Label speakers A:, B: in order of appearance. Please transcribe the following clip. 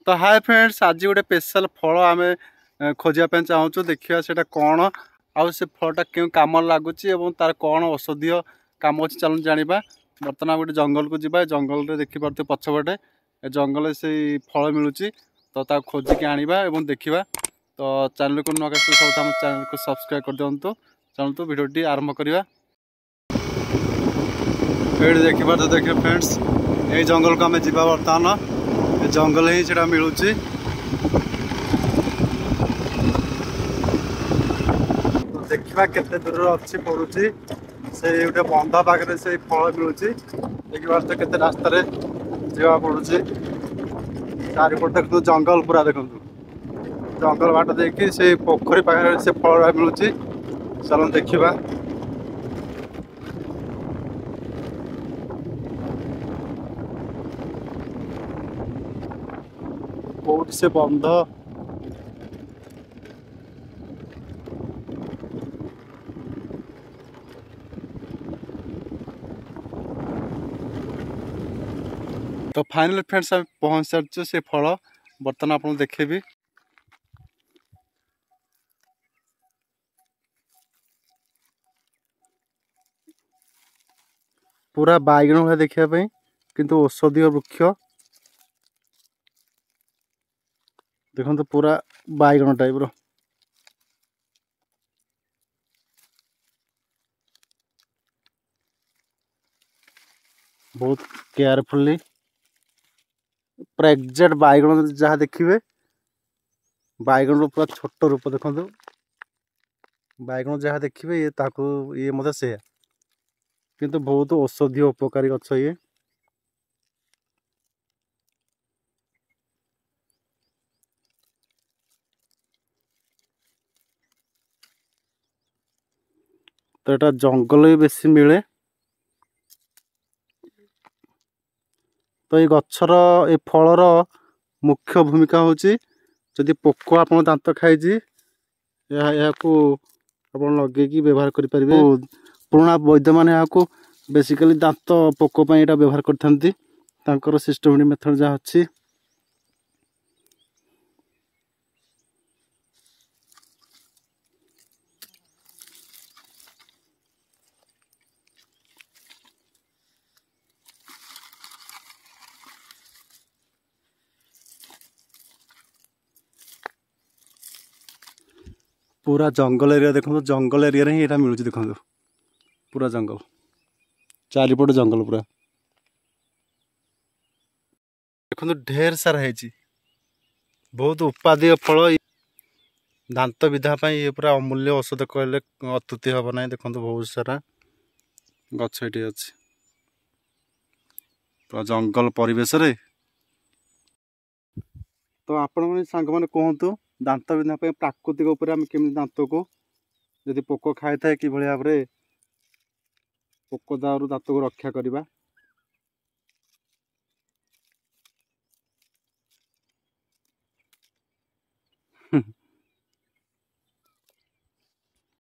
A: तो hi friends, आज गोटे स्पेशल फल आम खोजा चाहूँ। देखा से कौन आउ से फलटा क्यों कम लगुच तार कौन औषधीय कम अच्छे चलते जाना। बर्तमान गोटे जंगल को जी जंगल में देखिपे पछपटे जंगल से फल मिलूँ तो खोजिकी आना देखा। तो चैनल को नुआ सब आम चैनल को सब्सक्राइब कर दिंतु। चलतु भिडियोटी आरंभ करवा। ये देखिए फ्रेंड्स, ये जंगल को आम जा बर्तमान जंगल ही से मिलूँ। देखा केते दूर अच्छी पड़ुची से गोटे बंध पाखे से फल मिलूँ। देखिए तो केते रास्त जा पड़ुची चारिपट देखो जंगल पूरा देखो जंगल बाट देखिए से पोखरी पाखे से फल मिलूँ। चलो देखा। बहुत से बंध तो फाइनल फ्रेंड्स आम पहुँच सारी से फल बर्तमान आपको देखेबी। पूरा बैगन भाई देखापी किंतु औषधीय वृक्ष देखो तो पूरा बैगन टाइप रो। बहुत केयरफुली पूरा एक्जेक्ट बैगन जहाँ देखिए बैगन पूरा छोट रूप देखो बैगन जहाँ देखिए ये मत से किंतु बहुत औषधीय उपकारी गछ ये। तो यहाँ जंगल भी बेसी मिले। तो ये गच्छर ए फलर मुख्य भूमिका हूँ जदि पोक आप दांत खाई आप लगे व्यवहार करेंगे। पुराना वैद्य मैंने यहाँ बेसिकली दांत पोक यहाँ व्यवहार कर सिस्टमेटिक मेथड जहाँ अच्छी। पूरा जंगल एरिया देखो जंगल एरिया ही यहाँ मिलूँ। देखो पूरा जंगल चारिपट जंगल पूरा देखो ढेर सारा है बहुत उपादेय फल। दांत विधा ये पूरा अमूल्य औषध कहले अत्युक्ति हम ना। देखो बहुत सारा गछ ये अच्छी पूरा जंगल परिवेश रे। तो आपण सांग मैंने कहतु दांत विधा प्राकृतिक उपर आम केमी दांत को जदि पोक खाई थाए कि भाव में पोक दाउर दांत को रक्षा करवा।